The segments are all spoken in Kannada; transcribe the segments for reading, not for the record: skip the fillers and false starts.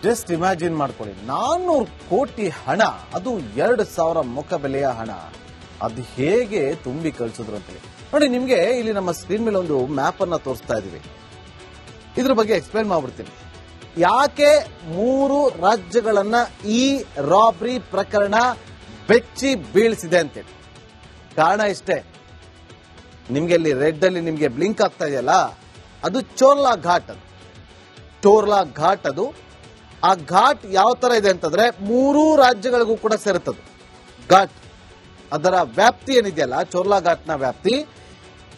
ಜಸ್ಟ್ ಇಮ್ಯಾಜಿನ್ ಮಾಡ್ಕೊಳ್ಳಿ, 400 ಕೋಟಿ ಹಣ, ಅದು 2,000 ಮುಖ ಬೆಲೆಯ ಹಣ, ಅದು ಹೇಗೆ ತುಂಬಿ ಕಳಿಸಿದ್ರು ಅಂತೇಳಿ ನೋಡಿ. ನಿಮ್ಗೆ ಇಲ್ಲಿ ನಮ್ಮ ಸ್ಕ್ರೀನ್ ಮೇಲೆ ಒಂದು ಮ್ಯಾಪ್ ಅನ್ನ ತೋರಿಸ್ತಾ ಇದೀವಿ. ಇದ್ರ ಬಗ್ಗೆ ಎಕ್ಸ್ಪ್ಲೈನ್ ಮಾಡ್ಬಿಡ್ತೀನಿ. ಯಾಕೆ 3 ರಾಜ್ಯಗಳನ್ನ ಈ ರಾಬ್ರಿ ಪ್ರಕರಣ ಬೆಚ್ಚಿ ಬೀಳಿಸಿದೆ ಅಂತೇಳಿ ಕಾರಣ ಇಷ್ಟೇ. ನಿಮ್ಗೆ ಇಲ್ಲಿ ರೆಡ್ ಅಲ್ಲಿ ನಿಮ್ಗೆ ಬ್ಲಿಂಕ್ ಆಗ್ತಾ ಇದೆಯಲ್ಲ, ಅದು ಚೋರ್ಲಾ ಘಾಟ್. ಅದು ಚೋರ್ಲಾ ಘಾಟ್. ಅದು ಆ ಘಾಟ್ ಯಾವ ತರ ಇದೆ ಅಂತಂದ್ರೆ 3 ರಾಜ್ಯಗಳಿಗೂ ಕೂಡ ಸೇರುತ್ತದು ಘಾಟ್. ಅದರ ವ್ಯಾಪ್ತಿ ಏನಿದೆಯಲ್ಲ, ಚೋರ್ಲಾ ಘಾಟ್ನ ವ್ಯಾಪ್ತಿ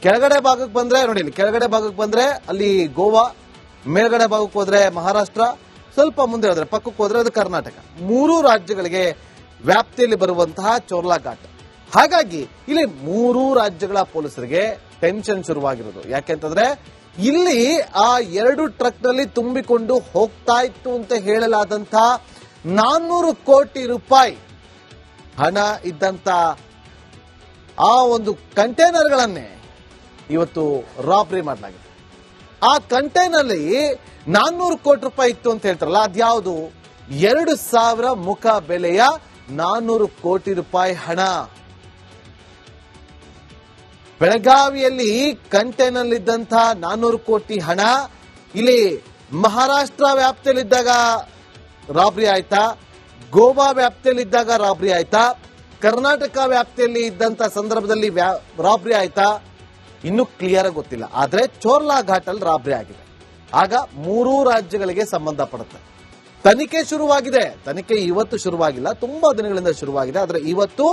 ಕೆಳಗಡೆ ಭಾಗಕ್ಕೆ ಬಂದ್ರೆ ನೋಡಿ, ಇಲ್ಲಿ ಕೆಳಗಡೆ ಭಾಗಕ್ಕೆ ಬಂದ್ರೆ ಅಲ್ಲಿ ಗೋವಾ, ಮೇಲ್ಗಡೆ ಭಾಗಕ್ಕೆ ಹೋದ್ರೆ ಮಹಾರಾಷ್ಟ್ರ, ಸ್ವಲ್ಪ ಮುಂದೆ ಹೋದ್ರೆ ಪಕ್ಕಕ್ಕೆ ಹೋದ್ರೆ ಅದು ಕರ್ನಾಟಕ. 3 ರಾಜ್ಯಗಳಿಗೆ ವ್ಯಾಪ್ತಿಯಲ್ಲಿ ಬರುವಂತಹ ಚೋರ್ಲಾ ಘಾಟ್. ಹಾಗಾಗಿ ಇಲ್ಲಿ 3 ರಾಜ್ಯಗಳ ಪೊಲೀಸರಿಗೆ ಟೆನ್ಷನ್ ಶುರುವಾಗಿರೋದು. ಯಾಕೆಂತಂದ್ರೆ ಇಲ್ಲಿ ಆ 2 ಟ್ರಕ್ ನಲ್ಲಿ ತುಂಬಿಕೊಂಡು ಹೋಗ್ತಾ ಇತ್ತು ಅಂತ ಹೇಳಲಾದಂತಹ 400 ಕೋಟಿ ರೂಪಾಯಿ ಹಣ ಇದ್ದಂತ ಆ ಒಂದು ಕಂಟೈನರ್ಗಳನ್ನೇ ಇವತ್ತು ರಾಬ್ರಿ ಮಾಡಲಾಗಿದೆ. ಆ ಕಂಟೈನರ್ಲಿ 400 ಕೋಟಿ ರೂಪಾಯಿ ಇತ್ತು ಅಂತ ಹೇಳ್ತಾರಲ್ಲ, ಅದ್ಯಾವುದು? 2,000 ಮುಖ ಬೆಲೆಯ 400 ಕೋಟಿ ರೂಪಾಯಿ ಹಣ. ಬೆಳಗಾವಿಯಲ್ಲಿ ಕಂಟೈನರ್ ಇದ್ದಂತಹ 400 ಕೋಟಿ ಹಣ ಇಲ್ಲಿ ಮಹಾರಾಷ್ಟ್ರ ವ್ಯಾಪ್ತಿಯಲ್ಲಿದ್ದಾಗ ರಾಬ್ರಿ ಆಯ್ತಾ, ಗೋವಾ ವ್ಯಾಪ್ತಿಯಲ್ಲಿದ್ದಾಗ ರಾಬ್ರಿ ಆಯ್ತಾ, ಕರ್ನಾಟಕ ವ್ಯಾಪ್ತಿಯಲ್ಲಿ ಇದ್ದಂತ ಸಂದರ್ಭದಲ್ಲಿ ರಾಬ್ರಿ ಆಯ್ತಾ, ಇನ್ನೂ ಕ್ಲಿಯರ್ ಆಗಿ ಗೊತ್ತಿಲ್ಲ. ಆದ್ರೆ ಚೋರ್ಲಾ ಘಾಟ್ ಅಲ್ಲಿ ರಾಬ್ರಿ ಆಗಿದೆ. ಆಗ 3 ರಾಜ್ಯಗಳಿಗೆ ಸಂಬಂಧಪಡುತ್ತೆ. ತನಿಖೆ ಶುರುವಾಗಿದೆ. ತನಿಖೆ ಇವತ್ತು ಶುರುವಾಗಿಲ್ಲ, ತುಂಬಾ ದಿನಗಳಿಂದ ಶುರುವಾಗಿದೆ. ಆದ್ರೆ ಇವತ್ತು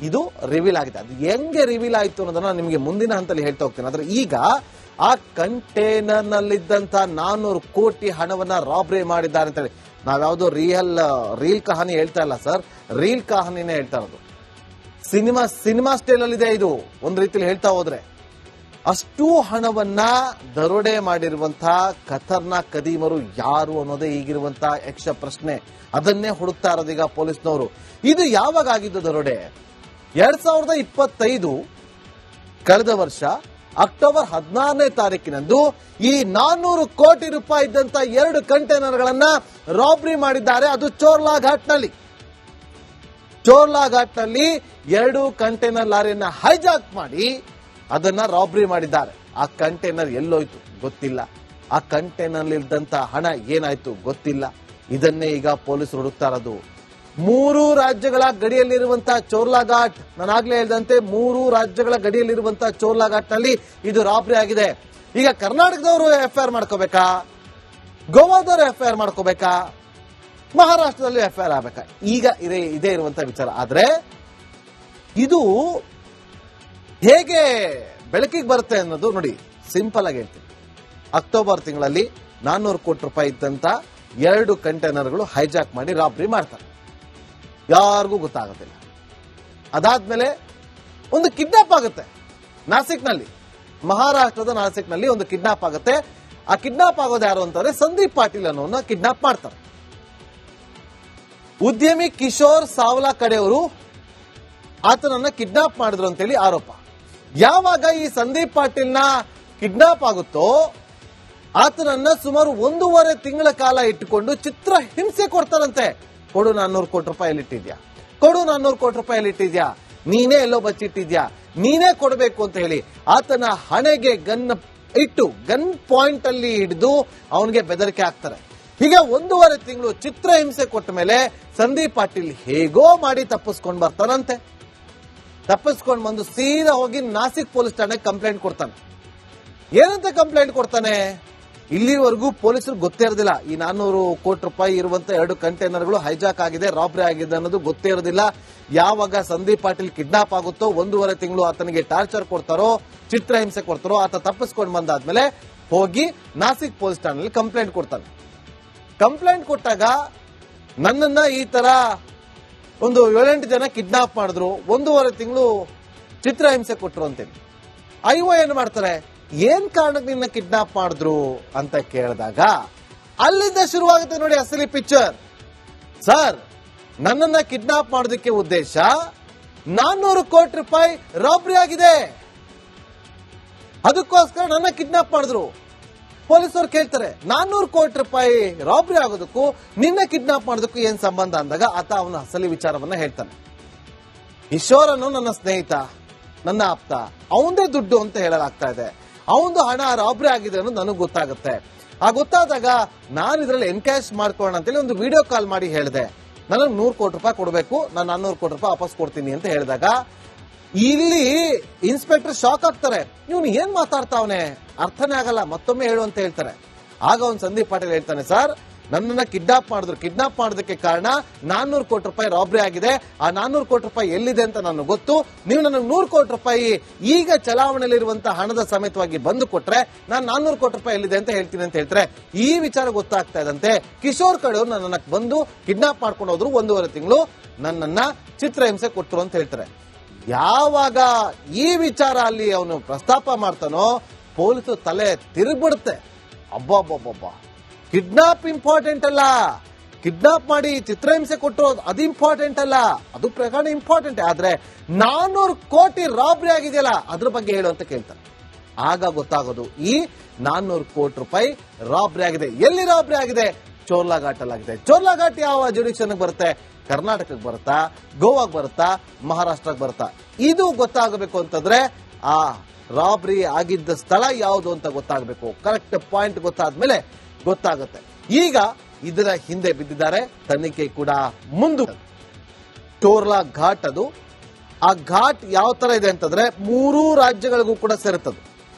ಇದು ರಿವೀಲ್ ಆಗಿದೆ. ಅದು ಹೆಂಗೆ ರಿವೀಲ್ ಆಯ್ತು ಅನ್ನೋದನ್ನ ನಿಮಗೆ ಮುಂದಿನ ಹಂತದಲ್ಲಿ ಹೇಳ್ತಾ ಹೋಗ್ತೇನೆ. ಆದ್ರೆ ಈಗ ಆ ಕಂಟೈನರ್ ನಲ್ಲಿದ್ದಂತ 400 ಕೋಟಿ ಹಣವನ್ನ ರಾಬ್ರಿ ಮಾಡಿದ್ದಾರೆ ಅಂತ ಹೇಳಿ ನಾವ್ಯಾವುದೋ ರೀಲ್ ಕಹಾನಿ ಹೇಳ್ತಾ ಇಲ್ಲ ಸರ್, ರೀಲ್ ಕಹಾನಿನೇ ಹೇಳ್ತಾ ಇರೋದು. ಸಿನಿಮಾ ಸ್ಟೈಲ್ ಅಲ್ಲಿ ಇದೆ ಇದು. ಒಂದ್ ರೀತಿಯಲ್ಲಿ ಹೇಳ್ತಾ ಹೋದ್ರೆ ಅಷ್ಟು ಹಣವನ್ನ ದರೋಡೆ ಮಾಡಿರುವಂತಹ ಖತರ್ನಾಕ್ ಕದೀಮರು ಯಾರು ಅನ್ನೋದೇ ಈಗಿರುವಂತಹ ಯಕ್ಷ ಪ್ರಶ್ನೆ. ಅದನ್ನೇ ಹುಡುಕ್ತಾ ಇರೋದು ಈಗ ಪೊಲೀಸ್ನವರು. ಇದು ಯಾವಾಗ ಆಗಿದ್ದು ದರೋಡೆ? 2025 ಕಳೆದ ವರ್ಷ ಅಕ್ಟೋಬರ್ 16ನೇ ತಾರೀಕಿನಂದು ಈ 400 ಕೋಟಿ ರೂಪಾಯಿ ಇದ್ದಂತ 2 ಕಂಟೈನರ್ಗಳನ್ನ ರಾಬ್ರಿ ಮಾಡಿದ್ದಾರೆ. ಅದು ಚೋರ್ಲಾ ಘಾಟ್ನಲ್ಲಿ. ಚೋರ್ಲಾ ಘಾಟ್ನಲ್ಲಿ 2 ಕಂಟೈನರ್ ಲಾರಿಯನ್ನ ಹೈಜಾಕ್ ಮಾಡಿ ಅದನ್ನ ರಾಬ್ರಿ ಮಾಡಿದ್ದಾರೆ. ಆ ಕಂಟೈನರ್ ಎಲ್ಲೋಯ್ತು ಗೊತ್ತಿಲ್ಲ. ಆ ಕಂಟೈನರ್ ಇದ್ದಂತ ಹಣ ಏನಾಯ್ತು ಗೊತ್ತಿಲ್ಲ. ಇದನ್ನೇ ಈಗ ಪೊಲೀಸರು ಹುಡುಕ್ತಾ ಇರೋದು. 3 ರಾಜ್ಯಗಳ ಗಡಿಯಲ್ಲಿರುವಂತಹ ಚೋರ್ಲಾ ಘಾಟ್, ನಾನಾಗ್ಲೇ ಹೇಳಿದಂತೆ 3 ರಾಜ್ಯಗಳ ಗಡಿಯಲ್ಲಿರುವಂತಹ ಚೋರ್ಲಾ ಘಾಟ್ ನಲ್ಲಿ ಇದು ರಾಬ್ರಿ ಆಗಿದೆ. ಈಗ ಕರ್ನಾಟಕದವರು ಎಫ್ಐಆರ್ ಮಾಡ್ಕೋಬೇಕಾ, ಗೋವಾದವರು ಎಫ್ಐಆರ್ ಮಾಡ್ಕೋಬೇಕಾ, ಮಹಾರಾಷ್ಟ್ರದಲ್ಲಿ ಎಫ್ಐಆರ್ ಆಗಬೇಕಾ? ಈಗ ಇದೇ ಇರುವಂತಹ ವಿಚಾರ. ಆದ್ರೆ ಇದು ಹೇಗೆ ಬೆಳಕಿಗೆ ಬರುತ್ತೆ ಅನ್ನೋದು ನೋಡಿ, ಸಿಂಪಲ್ ಆಗಿ ಹೇಳ್ತೀನಿ. ಅಕ್ಟೋಬರ್ ತಿಂಗಳಲ್ಲಿ 400 ಕೋಟಿ ರೂಪಾಯಿ ಇದ್ದಂತ 2 ಕಂಟೈನರ್ಗಳು ಹೈಜಾಕ್ ಮಾಡಿ ರಾಬ್ರಿ ಮಾಡ್ತಾರೆ. ಯಾರಿಗೂ ಗೊತ್ತಾಗುತ್ತಿಲ್ಲ. ಅದಾದ್ಮೇಲೆ ಒಂದು ಕಿಡ್ನಾಪ್ ಆಗುತ್ತೆ ನಾಸಿಕ್ನಲ್ಲಿ, ಮಹಾರಾಷ್ಟ್ರದ ನಾಸಿಕ್ನಲ್ಲಿ ಒಂದು ಕಿಡ್ನಾಪ್ ಆಗುತ್ತೆ. ಆ ಕಿಡ್ನಾಪ್ ಆಗೋದು ಯಾರು ಅಂತಂದ್ರೆ ಸಂದೀಪ್ ಪಾಟೀಲ್ ಅನ್ನೋನ್ನ ಕಿಡ್ನಾಪ್ ಮಾಡ್ತಾರೆ. ಉದ್ಯಮಿ ಕಿಶೋರ್ ಸಾವ್ಲಾ ಕಡೆಯವರು ಆತನನ್ನ ಕಿಡ್ನಾಪ್ ಮಾಡಿದ್ರು ಅಂತೇಳಿ ಆರೋಪ. ಯಾವಾಗ ಈ ಸಂದೀಪ್ ಪಾಟೀಲ್ನ ಕಿಡ್ನಾಪ್ ಆಗುತ್ತೋ ಆತನನ್ನ ಸುಮಾರು 1.5 ತಿಂಗಳ ಕಾಲ ಇಟ್ಟುಕೊಂಡು ಚಿತ್ರ ಹಿಂಸೆ ಕೊಡ್ತಾರಂತೆ. ಕೊಡು 400 ಕೋಟಿ ರೂಪಾಯಿ ಎಲ್ಲಿಟ್ಟಿದ್ಯಾ, ಕೊಡು 400 ಕೋಟಿ ರೂಪಾಯಿ ಎಲ್ಲಿಟ್ಟಿದ್ಯಾ, ನೀನೇ ಎಲ್ಲೋ ಬಚ್ಚಿಟ್ಟಿದ್ಯಾ, ನೀನೇ ಕೊಡಬೇಕು ಅಂತ ಹೇಳಿ ಆತನ ಹಣೆಗೆ ಗನ್ ಇಟ್ಟು ಗನ್ ಪಾಯಿಂಟ್ ಅಲ್ಲಿ ಹಿಡಿದು ಅವನಿಗೆ ಬೆದರಿಕೆ ಹಾಕ್ತಾರೆ. ಹೀಗೆ 1.5 ತಿಂಗಳು ಚಿತ್ರ ಹಿಂಸೆ ಕೊಟ್ಟ ಮೇಲೆ ಸಂದೀಪ್ ಪಾಟೀಲ್ ಹೇಗೋ ಮಾಡಿ ತಪ್ಪಿಸ್ಕೊಂಡು ಬರ್ತಾನಂತೆ. ತಪ್ಪಿಸ್ಕೊಂಡು ಬಂದು ಸೀದಾ ಹೋಗಿ ನಾಸಿಕ್ ಪೊಲೀಸ್ ಠಾಣೆಗೆ ಕಂಪ್ಲೇಂಟ್ ಕೊಡ್ತಾನೆ. ಏನಂತ ಕಂಪ್ಲೇಂಟ್ ಕೊಡ್ತಾನೆ? ಇಲ್ಲಿವರೆಗೂ ಪೊಲೀಸರು ಗೊತ್ತೇ ಇರೋದಿಲ್ಲ. ಈ 400 ಕೋಟಿ ರೂಪಾಯಿ ಇರುವಂತ 2 ಕಂಟೈನರ್ಗಳು ಹೈಜಾಕ್ ಆಗಿದೆ, ರಾಬ್ರಿ ಆಗಿದೆ ಅನ್ನೋದು ಗೊತ್ತೇ ಇರೋದಿಲ್ಲ. ಯಾವಾಗ ಸಂದೀಪ್ ಪಾಟೀಲ್ ಕಿಡ್ನಾಪ್ ಆಗುತ್ತೋ 1.5 ತಿಂಗಳು ಆತನಿಗೆ ಟಾರ್ಚರ್ ಕೊಡ್ತಾರೋ, ಚಿತ್ರ ಹಿಂಸೆ ಕೊಡ್ತಾರೋ, ಆತ ತಪ್ಪಿಸ್ಕೊಂಡು ಬಂದಾದ್ಮೇಲೆ ಹೋಗಿ ನಾಸಿಕ್ ಪೊಲೀಸ್ ಠಾಣೆಯಲ್ಲಿ ಕಂಪ್ಲೇಂಟ್ ಕೊಡ್ತಾನೆ. ಕಂಪ್ಲೇಂಟ್ ಕೊಟ್ಟಾಗ ನನ್ನನ್ನ ಈ ತರ ಒಂದು 7-8 ಜನ ಕಿಡ್ನಾಪ್ ಮಾಡಿದ್ರು, 1.5 ತಿಂಗಳು ಚಿತ್ರ ಹಿಂಸೆ ಕೊಟ್ರು ಅಂತೇಳಿ ಐಒ ಏನ್ ಮಾಡ್ತಾರೆ, ಏನ್ ಕಾರಣಕ್ಕೆ ನಿನ್ನ ಕಿಡ್ನಾಪ್ ಮಾಡಿದ್ರು ಅಂತ ಕೇಳಿದಾಗ ಅಲ್ಲಿಂದ ಶುರುವಾಗುತ್ತೆ ನೋಡಿ ಅಸಲಿ ಪಿಕ್ಚರ್. ಸರ್, ನನ್ನನ್ನ ಕಿಡ್ನಾಪ್ ಮಾಡೋದಕ್ಕೆ ಉದ್ದೇಶ 400 ಕೋಟಿ ರೂಪಾಯಿ ರಾಬ್ರಿ ಆಗಿದೆ, ಅದಕ್ಕೋಸ್ಕರ ನನ್ನ ಕಿಡ್ನಾಪ್ ಮಾಡಿದ್ರು. ಪೊಲೀಸರು ಕೇಳ್ತಾರೆ 400 ಕೋಟಿ ರೂಪಾಯಿ ರಾಬರಿ ಆಗೋದಕ್ಕೂ ನಿನ್ನ ಕಿಡ್ನಾಪ್ ಮಾಡೋದಕ್ಕೂ ಏನ್ ಸಂಬಂಧ ಅಂದಾಗ ಆತ ಅವನ ಅಸಲಿ ವಿಚಾರವನ್ನ ಹೇಳ್ತಾನೆ. ಕಿಶೋರನು ನನ್ನ ಸ್ನೇಹಿತ, ನನ್ನ ಆಪ್ತ, ಅವಂದೇ ದುಡ್ಡು ಅಂತ ಹೇಳಲಾಗ್ತಾ ಇದೆ. ಅವಂದು ಹಣ ರಾಬರಿ ಆಗಿದೆ ಅನ್ನೋದು ನನಗೆ ಗೊತ್ತಾಗುತ್ತೆ. ಆ ಗೊತ್ತಾದಾಗ ನಾನು ಇದರಲ್ಲಿ ಎನ್ಕ್ಯಾಶ್ ಮಾಡ್ಕೊಳ್ಳೋಣ ಅಂತೇಳಿ ಒಂದು ವಿಡಿಯೋ ಕಾಲ್ ಮಾಡಿ ಹೇಳಿದೆ, ನನಗೆ 100 ಕೋಟಿ ರೂಪಾಯಿ ಕೊಡಬೇಕು, ನಾನು 400 ಕೋಟಿ ರೂಪಾಯಿ ವಾಪಸ್ ಕೊಡ್ತೀನಿ ಅಂತ ಹೇಳಿದಾಗ ಇಲ್ಲಿ ಇನ್ಸ್ಪೆಕ್ಟರ್ ಶಾಕ್ ಆಗ್ತಾರೆ. ಇವನು ಏನ್ ಮಾತಾಡ್ತಾವನೆ, ಅರ್ಥನೇ ಆಗಲ್ಲ, ಮತ್ತೊಮ್ಮೆ ಹೇಳು ಅಂತ ಹೇಳ್ತಾರೆ. ಆಗ ಅವ್ನು ಸಂದೀಪ್ ಪಾಟೀಲ್ ಹೇಳ್ತಾನೆ, ಸರ್ ನನ್ನನ್ನ ಕಿಡ್ನಾಪ್ ಮಾಡಿದ್ರು, ಕಿಡ್ನಾಪ್ ಮಾಡೋದಕ್ಕೆ ಕಾರಣ 400 ಕೋಟಿ ರೂಪಾಯಿ ರಾಬರಿ ಆಗಿದೆ. ಆ 400 ಕೋಟಿ ರೂಪಾಯಿ ಎಲ್ಲಿದೆ ಅಂತ ನನಗೆ ಗೊತ್ತು. ನೀವು ನನಗೆ 100 ಕೋಟಿ ರೂಪಾಯಿ ಈಗ ಚಲಾವಣೆಯಲ್ಲಿರುವಂತಹ ಹಣದ ಸಮೇತವಾಗಿ ಬಂದು ಕೊಟ್ರೆ ನಾನು 400 ಕೋಟಿ ರೂಪಾಯಿ ಎಲ್ಲಿದೆ ಅಂತ ಹೇಳ್ತೀನಿ ಅಂತ ಹೇಳ್ತಾರೆ. ಈ ವಿಚಾರ ಗೊತ್ತಾಗ್ತಾ ಇದ್ದಂತೆ ಕಿಶೋರ್ ಕಡೆಯವರು ನನ್ನನ್ನ ಬಂದು ಕಿಡ್ನಾಪ್ ಮಾಡ್ಕೊಂಡು ಹೋದ್ರು, 1.5 ತಿಂಗಳು ನನ್ನನ್ನ ಚಿತ್ರಹಿಂಸೆ ಕೊಟ್ಟರು ಅಂತ ಹೇಳ್ತಾರೆ. ಯಾವಾಗ ಈ ವಿಚಾರ ಅಲ್ಲಿ ಅವನು ಪ್ರಸ್ತಾಪ ಮಾಡ್ತಾನೋ ಪೊಲೀಸರು ತಲೆ ತಿರುಗ್ಬಿಡುತ್ತೆ. ಅಬ್ಬಬ್ಬಬ್ಬ, ಕಿಡ್ನಾಪ್ ಇಂಪಾರ್ಟೆಂಟ್ ಅಲ್ಲ, ಕಿಡ್ನಾಪ್ ಮಾಡಿ ಚಿತ್ರಹಿಂಸೆ ಕೊಟ್ಟರು ಅದು ಇಂಪಾರ್ಟೆಂಟ್ ಅಲ್ಲ, ಅದು ಪ್ರಕರಣ ಇಂಪಾರ್ಟೆಂಟ್. ಆದ್ರೆ 400 ಕೋಟಿ ರಾಬರಿ ಆಗಿದೆಯಲ್ಲ ಅದ್ರ ಬಗ್ಗೆ ಹೇಳು ಅಂತ ಕೇಳ್ತಾರೆ. ಆಗ ಗೊತ್ತಾಗೋದು ಈ 400 ಕೋಟಿ ರೂಪಾಯಿ ರಾಬರಿ ಆಗಿದೆ. ಎಲ್ಲಿ ರಾಬರಿ ಆಗಿದೆ? ಚೋರ್ಲಾಘಾಟ್ ಆಗಿದೆ. ಚೋರ್ಲಾಘಾಟ್ ಯಾವ ಜುಡಿಕ್ಷನ್ ಬರುತ್ತೆ? ಕರ್ನಾಟಕಕ್ಕೆ ಬರುತ್ತಾ, ಗೋವಾಗೆ ಬರುತ್ತಾ, ಮಹಾರಾಷ್ಟ್ರಕ್ಕೆ ಬರುತ್ತಾ? ಇದು ಗೊತ್ತಾಗಬೇಕು ಅಂತಂದ್ರೆ ಆ ರಾಬರಿ ಆಗಿದ್ದ ಸ್ಥಳ ಯಾವುದು ಅಂತ ಗೊತ್ತಾಗಬೇಕು. ಕರೆಕ್ಟ್ ಪಾಯಿಂಟ್ ಗೊತ್ತಾದ್ಮೇಲೆ ಗೊತ್ತಾಗುತ್ತೆ. ಈಗ ಇದರ ಹಿಂದೆ ಬಿದ್ದಿದ್ದಾರೆ, ತನಿಖೆ ಕೂಡ ಮುಂದುವರೆದಿದೆ. ಚೋರ್ಲಾ ಘಾಟ್ ಅದು. ಆ ಘಾಟ್ ಯಾವ ತರ ಇದೆ ಅಂತಂದ್ರೆ 3 ರಾಜ್ಯಗಳಿಗೂ ಕೂಡ ಸೇರುತ್ತದೆ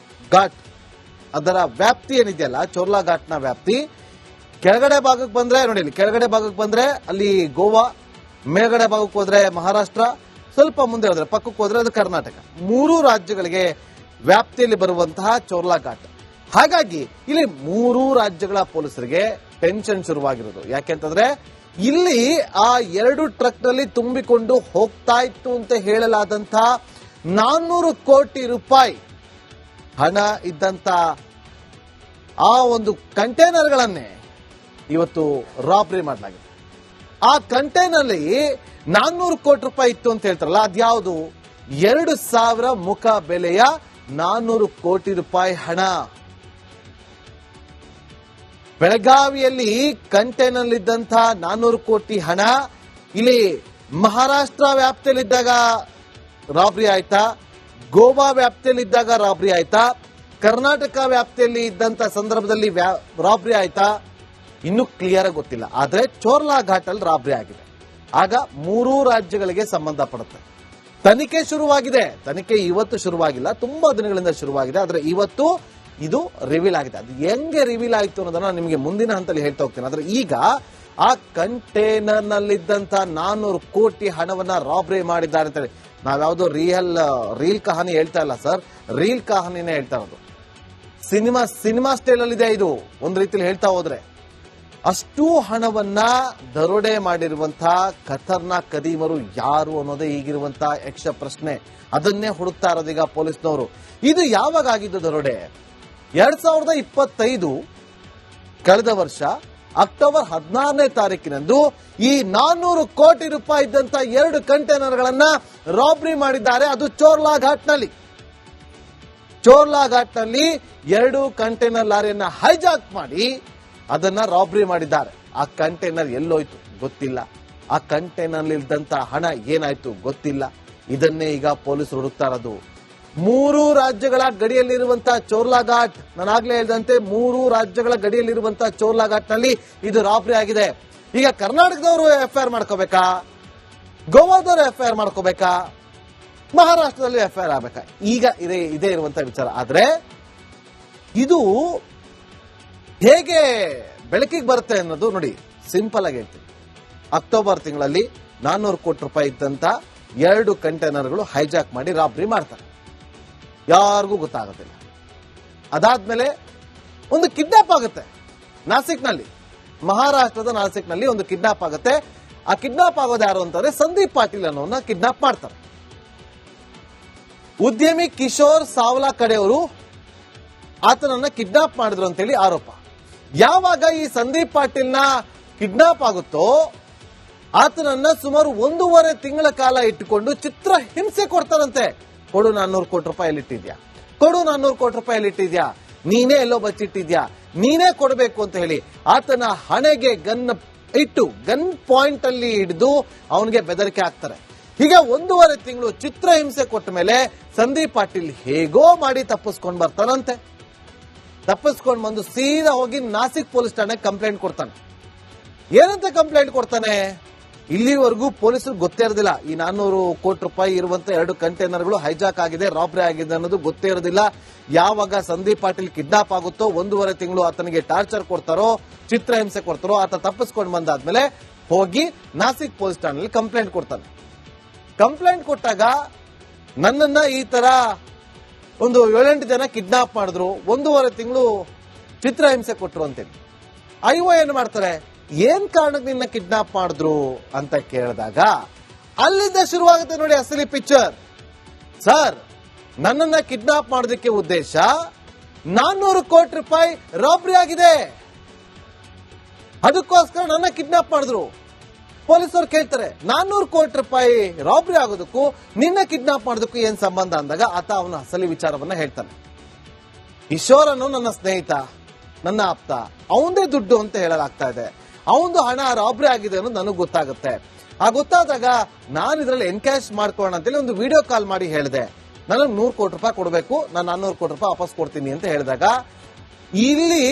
ಘಾಟ್. ಅದರ ವ್ಯಾಪ್ತಿ ಏನಿದೆಯಲ್ಲ ಚೋರ್ಲಾ ಘಾಟ್ನ ವ್ಯಾಪ್ತಿ, ಕೆಳಗಡೆ ಭಾಗಕ್ಕೆ ಬಂದ್ರೆ ನೋಡಿ, ಇಲ್ಲಿ ಕೆಳಗಡೆ ಭಾಗಕ್ಕೆ ಬಂದ್ರೆ ಅಲ್ಲಿ ಗೋವಾ, ಮೇಲ್ಗಡೆ ಭಾಗಕ್ಕೆ ಹೋದ್ರೆ ಮಹಾರಾಷ್ಟ್ರ, ಸ್ವಲ್ಪ ಮುಂದೆ ಹೋದ್ರೆ ಪಕ್ಕಕ್ಕೆ ಹೋದ್ರೆ ಅದು ಕರ್ನಾಟಕ. 3 ರಾಜ್ಯಗಳಿಗೆ ವ್ಯಾಪ್ತಿಯಲ್ಲಿ ಬರುವಂತಹ ಚೋರ್ಲಾ ಘಾಟ್. ಹಾಗಾಗಿ ಇಲ್ಲಿ 3 ರಾಜ್ಯಗಳ ಪೊಲೀಸರಿಗೆ ಟೆನ್ಷನ್ ಶುರುವಾಗಿರೋದು. ಯಾಕೆಂತಂದ್ರೆ ಇಲ್ಲಿ ಆ 2 ಟ್ರಕ್ ನಲ್ಲಿ ತುಂಬಿಕೊಂಡು ಹೋಗ್ತಾ ಇತ್ತು ಅಂತ ಹೇಳಲಾದಂತಹ 400 ಕೋಟಿ ರೂಪಾಯಿ ಹಣ ಇದ್ದಂತ ಆ ಒಂದು ಕಂಟೈನರ್ಗಳನ್ನೇ ಇವತ್ತು ರಾಬರಿ ಮಾಡಲಾಗಿದೆ. ಆ ಕಂಟೈನರ್ 400 ಕೋಟಿ ರೂಪಾಯಿ ಇತ್ತು ಅಂತ ಹೇಳ್ತಾರಲ್ಲ, ಅದ್ಯಾವುದು? 2,000 ಮುಖ ಬೆಲೆಯ 400 ಕೋಟಿ ರೂಪಾಯಿ ಹಣ. ಬೆಳಗಾವಿಯಲ್ಲಿ ಕಂಟೈನರ್ ಇದ್ದಂತಹ 400 ಕೋಟಿ ಹಣ ಇಲ್ಲಿ ಮಹಾರಾಷ್ಟ್ರ ವ್ಯಾಪ್ತಿಯಲ್ಲಿದ್ದಾಗ ರಾಬರಿ ಆಯ್ತಾ, ಗೋವಾ ವ್ಯಾಪ್ತಿಯಲ್ಲಿದ್ದಾಗ ರಾಬರಿ ಆಯ್ತಾ, ಕರ್ನಾಟಕ ವ್ಯಾಪ್ತಿಯಲ್ಲಿ ಇದ್ದಂತ ಸಂದರ್ಭದಲ್ಲಿ ರಾಬರಿ ಆಯ್ತಾ? ಇನ್ನೂ ಕ್ಲಿಯರ್ ಆಗಿ ಗೊತ್ತಿಲ್ಲ. ಆದ್ರೆ ಚೋರ್ಲಾ ಘಾಟ್ ಅಲ್ಲಿ ರಾಬರಿ ಆಗಿದೆ. ಆಗ 3 ರಾಜ್ಯಗಳಿಗೆ ಸಂಬಂಧಪಡುತ್ತೆ. ತನಿಖೆ ಶುರುವಾಗಿದೆ. ತನಿಖೆ ಇವತ್ತು ಶುರುವಾಗಿಲ್ಲ, ತುಂಬಾ ದಿನಗಳಿಂದ ಶುರುವಾಗಿದೆ. ಆದ್ರೆ ಇವತ್ತು ಇದು ರಿವೀಲ್ ಆಗಿದೆ. ಅದು ಹೆಂಗೆ ರಿವೀಲ್ ಆಯಿತು ಅನ್ನೋದನ್ನ ನಿಮಗೆ ಮುಂದಿನ ಹಂತದಲ್ಲಿ ಹೇಳ್ತಾ ಹೋಗ್ತೀನಿ. ಆದ್ರೆ ಈಗ ಆ ಕಂಟೈನರ್ ನಲ್ಲಿದ್ದಂತ 400 ಕೋಟಿ ಹಣವನ್ನ ರಾಬರಿ ಮಾಡಿದ್ದಾರೆ ಅಂತೇಳಿ ನಾವ್ಯಾವುದೋ ರೀಲ್ ಕಹಾನಿ ಹೇಳ್ತಾ ಇಲ್ಲ ಸರ್, ರೀಲ್ ಕಹಾನಿನೇ ಹೇಳ್ತಾ ಇರೋದು. ಸಿನಿಮಾ ಸ್ಟೈಲ್ ಅಲ್ಲಿ ಇದೆ ಇದು. ಒಂದ್ ರೀತಿಯಲ್ಲಿ ಹೇಳ್ತಾ ಹೋದ್ರೆ ಅಷ್ಟು ಹಣವನ್ನ ದರೋಡೆ ಮಾಡಿರುವಂತಹ ಖತರ್ನಾಕ್ ಕದೀಮರು ಯಾರು ಅನ್ನೋದೇ ಈಗಿರುವಂತಹ ಯಕ್ಷ ಪ್ರಶ್ನೆ. ಅದನ್ನೇ ಹುಡುಕ್ತಾ ಇರೋದೀಗ ಪೊಲೀಸ್ನವರು. ಇದು ಯಾವಾಗ ಆಗಿದ್ದು ದರೋಡೆ? 2025 ಕಳೆದ ವರ್ಷ ಅಕ್ಟೋಬರ್ 16ನೇ ತಾರೀಕಿನಂದು ಈ 400 ಕೋಟಿ ರೂಪಾಯಿ ಇದ್ದಂತ 2 ಕಂಟೈನರ್ಗಳನ್ನ ರಾಬರಿ ಮಾಡಿದ್ದಾರೆ. ಅದು ಚೋರ್ಲಾ ಘಾಟ್ನಲ್ಲಿ. ಚೋರ್ಲಾ ಘಾಟ್ನಲ್ಲಿ 2 ಕಂಟೈನರ್ ಲಾರಿಯನ್ನ ಹೈಜಾಕ್ ಮಾಡಿ ಅದನ್ನ ರಾಬರಿ ಮಾಡಿದ್ದಾರೆ. ಆ ಕಂಟೈನರ್ ಎಲ್ಲೋಯ್ತು ಗೊತ್ತಿಲ್ಲ. ಆ ಕಂಟೈನರ್ ಇದ್ದಂತ ಹಣ ಏನಾಯ್ತು ಗೊತ್ತಿಲ್ಲ. ಇದನ್ನೇ ಈಗ ಪೊಲೀಸರು ಹುಡುಕ್ತಾ ಇರೋದು. 3 ರಾಜ್ಯಗಳ ಗಡಿಯಲ್ಲಿರುವಂತಹ ಚೋರ್ಲಾ ಘಾಟ್, ನಾನಾಗ್ಲೇ ಹೇಳಿದಂತೆ 3 ರಾಜ್ಯಗಳ ಗಡಿಯಲ್ಲಿರುವಂತಹ ಚೋರ್ಲಾ ಘಾಟ್ ನಲ್ಲಿ ಇದು ರಾಬರಿ ಆಗಿದೆ. ಈಗ ಕರ್ನಾಟಕದವರು ಎಫ್ಐಆರ್ ಮಾಡ್ಕೋಬೇಕಾ, ಗೋವಾದವರು ಎಫ್ಐಆರ್ ಮಾಡ್ಕೋಬೇಕಾ, ಮಹಾರಾಷ್ಟ್ರದಲ್ಲಿ ಎಫ್ಐಆರ್ ಆಗಬೇಕಾ? ಈಗ ಇದೇ ಇರುವಂತಹ ವಿಚಾರ. ಆದ್ರೆ ಇದು ಹೇಗೆ ಬೆಳಕಿಗೆ ಬರುತ್ತೆ ಅನ್ನೋದು ನೋಡಿ, ಸಿಂಪಲ್ ಆಗಿ ಹೇಳ್ತೀನಿ. ಅಕ್ಟೋಬರ್ ತಿಂಗಳಲ್ಲಿ 400 ಕೋಟಿ ರೂಪಾಯಿ ಇದ್ದಂತ 2 ಕಂಟೈನರ್ಗಳು ಹೈಜಾಕ್ ಮಾಡಿ ರಾಬರಿ ಮಾಡ್ತಾರೆ. ಯಾರಿಗೂ ಗೊತ್ತಾಗೋದಿಲ್ಲ. ಅದಾದ್ಮೇಲೆ ಒಂದು ಕಿಡ್ನಾಪ್ ಆಗುತ್ತೆ ನಾಸಿಕ್ನಲ್ಲಿ, ಮಹಾರಾಷ್ಟ್ರದ ನಾಸಿಕ್ನಲ್ಲಿ ಒಂದು ಕಿಡ್ನಾಪ್ ಆಗುತ್ತೆ. ಆ ಕಿಡ್ನಾಪ್ ಆಗೋದು ಯಾರು ಅಂತಂದ್ರೆ ಸಂದೀಪ್ ಪಾಟೀಲ್ ಅನ್ನೋನ್ನ ಕಿಡ್ನಾಪ್ ಮಾಡ್ತಾರೆ. ಉದ್ಯಮಿ ಕಿಶೋರ್ ಸಾವ್ಲಾ ಕಡೆಯವರು ಆತನನ್ನ ಕಿಡ್ನಾಪ್ ಮಾಡಿದ್ರು ಅಂತೇಳಿ ಆರೋಪ. ಯಾವಾಗ ಈ ಸಂದೀಪ್ ಪಾಟೀಲ್ನ ಕಿಡ್ನಾಪ್ ಆಗುತ್ತೋ ಆತನನ್ನ ಸುಮಾರು 1.5 ತಿಂಗಳ ಕಾಲ ಇಟ್ಟುಕೊಂಡು ಚಿತ್ರ ಹಿಂಸೆ ಕೊಡ್ತಾರಂತೆ. ಕೊಡು 400 ಕೋಟಿ ರೂಪಾಯಿ ಇಟ್ಟಿದ್ಯಾ, ಕೊಡು 400 ಕೋಟಿ ರೂಪಾಯಿ ಇಟ್ಟಿದ್ಯಾ, ನೀನೇ ಎಲ್ಲೋ ಬಚ್ಚಿಟ್ಟಿದ್ಯಾ, ನೀನೇ ಕೊಡಬೇಕು ಅಂತ ಹೇಳಿ ಆತನ ಹಣೆಗೆ ಗನ್ ಇಟ್ಟು ಗನ್ ಪಾಯಿಂಟ್ ಅಲ್ಲಿ ಹಿಡಿದು ಅವನಿಗೆ ಬೆದರಿಕೆ ಹಾಕ್ತಾರೆ. ಹೀಗೆ 1.5 ತಿಂಗಳು ಚಿತ್ರಹಿಂಸೆ ಕೊಟ್ಟ ಮೇಲೆ ಸಂದೀಪ್ ಪಾಟೀಲ್ ಹೇಗೋ ಮಾಡಿ ತಪ್ಪಿಸ್ಕೊಂಡು ಬರ್ತಾನಂತೆ. ತಪ್ಪಿಸ್ಕೊಂಡು ಬಂದು ಸೀದಾ ಹೋಗಿ ನಾಸಿಕ್ ಪೊಲೀಸ್ ಠಾಣೆಗೆ ಕಂಪ್ಲೇಂಟ್ ಕೊಡ್ತಾನೆ. ಏನಂತ ಕಂಪ್ಲೇಂಟ್ ಕೊಡ್ತಾನೆ? ಇಲ್ಲಿವರೆಗೂ ಪೊಲೀಸರು ಗೊತ್ತೇ ಇರೋದಿಲ್ಲ ಈ 400 ಕೋಟಿ ರೂಪಾಯಿ ಇರುವಂತ 2 ಕಂಟೈನರ್ಗಳು ಹೈಜಾಕ್ ಆಗಿದೆ, ರಾಬರಿ ಆಗಿದೆ ಅನ್ನೋದು ಗೊತ್ತೇ ಇರೋದಿಲ್ಲ. ಯಾವಾಗ ಸಂದೀಪ್ ಪಾಟೀಲ್ ಕಿಡ್ನಾಪ್ ಆಗುತ್ತೋ 1.5 ತಿಂಗಳು ಆತನಿಗೆ ಟಾರ್ಚರ್ ಕೊಡ್ತಾರೋ, ಚಿತ್ರಹಿಂಸೆ ಕೊಡ್ತಾರೋ, ಆತ ತಪ್ಪಿಸ್ಕೊಂಡು ಬಂದಾದ್ಮೇಲೆ ಹೋಗಿ ನಾಸಿಕ್ ಪೊಲೀಸ್ ಠಾಣೆಯಲ್ಲಿ ಕಂಪ್ಲೇಂಟ್ ಕೊಡ್ತಾನೆ. ಕಂಪ್ಲೇಂಟ್ ಕೊಟ್ಟಾಗ ನನ್ನನ್ನ ಈ ತರ ಒಂದು 7-8 ಜನ ಕಿಡ್ನಾಪ್ ಮಾಡಿದ್ರು, 1.5 ತಿಂಗಳು ಚಿತ್ರಹಿಂಸೆ ಕೊಟ್ರು ಅಂತೇಳಿ. ಐಒ ಏನ್ ಮಾಡ್ತಾರೆ, ಏನ್ ಕಾರಣಕ್ಕೆ ನಿನ್ನ ಕಿಡ್ನಾಪ್ ಮಾಡಿದ್ರು ಅಂತ ಕೇಳಿದಾಗ ಅಲ್ಲಿಂದ ಶುರುವಾಗುತ್ತೆ ನೋಡಿ ಅಸಲಿ ಪಿಕ್ಚರ್. ಸರ್, ನನ್ನನ್ನ ಕಿಡ್ನಾಪ್ ಮಾಡೋದಕ್ಕೆ ಉದ್ದೇಶ 400 ಕೋಟಿ ರೂಪಾಯಿ ರಾಬರಿ ಆಗಿದೆ, ಅದಕ್ಕೋಸ್ಕರ ನನ್ನ ಕಿಡ್ನಾಪ್ ಮಾಡಿದ್ರು. ಪೊಲೀಸರು ಕೇಳ್ತಾರೆ 400 ಕೋಟಿ ರೂಪಾಯಿ ರಾಬರಿ ಆಗೋದಕ್ಕೂ ನಿನ್ನ ಕಿಡ್ನಾಪ್ ಮಾಡೋದಕ್ಕೂ ಏನ್ ಸಂಬಂಧ ಅಂದಾಗ ಆತ ಅವನ ಅಸಲಿ ವಿಚಾರವನ್ನ ಹೇಳ್ತಾನೆ. ಕಿಶೋರ್ ಅನ್ನೋ ನನ್ನ ಸ್ನೇಹಿತ, ನನ್ನ ಆಪ್ತ, ಅವಂದೇ ದುಡ್ಡು ಅಂತ ಹೇಳಲಾಗ್ತಾ ಇದೆ, ಅವಂದು ಹಣ ರಾಬರಿ ಆಗಿದೆ ಅನ್ನೋದು ನನಗೆ ಗೊತ್ತಾಗುತ್ತೆ. ಆ ಗೊತ್ತಾದಾಗ ನಾನು ಇದರಲ್ಲಿ ಎನ್ಕ್ಯಾಶ್ ಮಾಡ್ಕೊಳ್ಳೋಣ ಅಂತೇಳಿ ಒಂದು ವಿಡಿಯೋ ಕಾಲ್ ಮಾಡಿ ಹೇಳಿದೆ, ನನಗೆ 100 ಕೋಟಿ ರೂಪಾಯಿ ಕೊಡಬೇಕು, ನಾನು 400 ಕೋಟಿ ರೂಪಾಯಿ ವಾಪಸ್ ಕೊಡ್ತೀನಿ ಅಂತ ಹೇಳಿದಾಗ ಇಲ್ಲಿ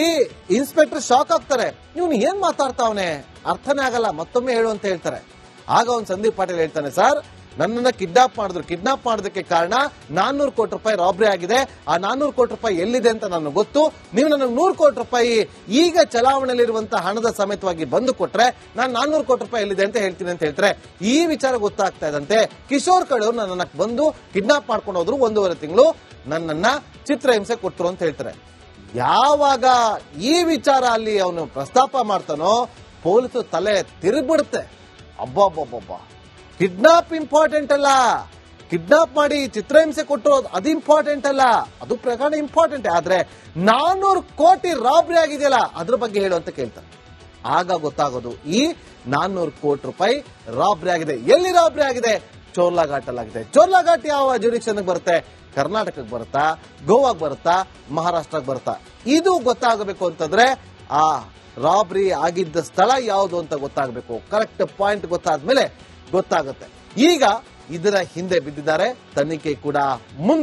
ಇನ್ಸ್ಪೆಕ್ಟರ್ ಶಾಕ್ ಆಗ್ತಾರೆ. ಇವನು ಏನ್ ಮಾತಾಡ್ತಾವನೆ, ಅರ್ಥನೇ ಆಗಲ್ಲ, ಮತ್ತೊಮ್ಮೆ ಹೇಳು ಅಂತ ಹೇಳ್ತಾರೆ. ಆಗ ಅವ್ನು ಸಂದೀಪ್ ಪಾಟೀಲ್ ಹೇಳ್ತಾನೆ, ಸರ್ ನನ್ನನ್ನ ಕಿಡ್ನಾಪ್ ಮಾಡಿದ್ರು, ಕಿಡ್ನಾಪ್ ಮಾಡೋದಕ್ಕೆ ಕಾರಣ 400 ಕೋಟಿ ರೂಪಾಯಿ ರಾಬರಿ ಆಗಿದೆ, ಆ 400 ಕೋಟಿ ರೂಪಾಯಿ ಎಲ್ಲಿದೆ ಅಂತ ನನಗೆ ಗೊತ್ತು, ನೀವು ನನಗೆ 100 ಕೋಟಿ ರೂಪಾಯಿ ಈಗ ಚಲಾವಣೆಯಲ್ಲಿರುವಂತಹ ಹಣದ ಸಮೇತವಾಗಿ ಬಂದು ಕೊಟ್ರೆ ನಾನು 400 ಕೋಟಿ ರೂಪಾಯಿ ಎಲ್ಲಿದೆ ಅಂತ ಹೇಳ್ತೀನಿ ಅಂತ ಹೇಳ್ತಾರೆ. ಈ ವಿಚಾರ ಗೊತ್ತಾಗ್ತಾ ಇದ್ದಂತೆ ಕಿಶೋರ್ ಕಡೆಯವರು ನನ್ನನ್ನ ಬಂದು ಕಿಡ್ನಾಪ್ ಮಾಡ್ಕೊಂಡು ಹೋದ್ರು, 1.5 ತಿಂಗಳು ನನ್ನನ್ನ ಚಿತ್ರಹಿಂಸೆ ಕೊಟ್ಟರು ಅಂತ ಹೇಳ್ತಾರೆ. ಯಾವಾಗ ಈ ವಿಚಾರ ಅಲ್ಲಿ ಅವನು ಪ್ರಸ್ತಾಪ ಮಾಡ್ತಾನೋ ಪೊಲೀಸರು ತಲೆ ತಿರುಗ್ಬಿಡುತ್ತೆ. ಅಬ್ಬಬ್ಬಬ್ಬ, ಕಿಡ್ನಾಪ್ ಇಂಪಾರ್ಟೆಂಟ್ ಅಲ್ಲ, ಕಿಡ್ನಾಪ್ ಮಾಡಿ ಚಿತ್ರಹಿಂಸೆ ಕೊಟ್ಟರು ಅದು ಇಂಪಾರ್ಟೆಂಟ್ ಅಲ್ಲ, ಅದು ಪ್ರಕರಣ ಇಂಪಾರ್ಟೆಂಟ್, ಆದ್ರೆ 400 ಕೋಟಿ ರಾಬರಿ ಆಗಿದೆಯಲ್ಲ ಅದ್ರ ಬಗ್ಗೆ ಹೇಳು ಅಂತ ಕೇಳ್ತಾರೆ. ಆಗ ಗೊತ್ತಾಗೋದು ಈ 400 ಕೋಟಿ ರೂಪಾಯಿ ರಾಬರಿ ಆಗಿದೆ. ಎಲ್ಲಿ ರಾಬರಿ ಆಗಿದೆ? ಚೋರ್ಲಾಘಾಟಲ್ಲಾಗಿದೆ. ಚೋರ್ಲಾಘಾಟ್ ಯಾವ ಜುಡಿಕ್ಷನ್ಗೆ ಬರುತ್ತೆ? ಕರ್ನಾಟಕಕ್ಕೆ ಬರುತ್ತಾ, ಗೋವಾಗೆ ಬರುತ್ತಾ, ಮಹಾರಾಷ್ಟ್ರಕ್ಕೆ ಬರುತ್ತಾ? ಇದು ಗೊತ್ತಾಗಬೇಕು ಅಂತಂದ್ರೆ ಆ ರಾಬರಿ ಆಗಿದ್ದ ಸ್ಥಳ ಯಾವುದು ಅಂತ ಗೊತ್ತಾಗಬೇಕು. ಕರೆಕ್ಟ್ ಪಾಯಿಂಟ್ ಗೊತ್ತಾದ್ಮೇಲೆ ಗೊತ್ತಾಗುತ್ತೆ. ಈಗ ಇದರ ಹಿಂದೆ ಬಿದ್ದಿದ್ದಾರೆ, ತನಿಖೆ ಕೂಡ ಮುಂದೆ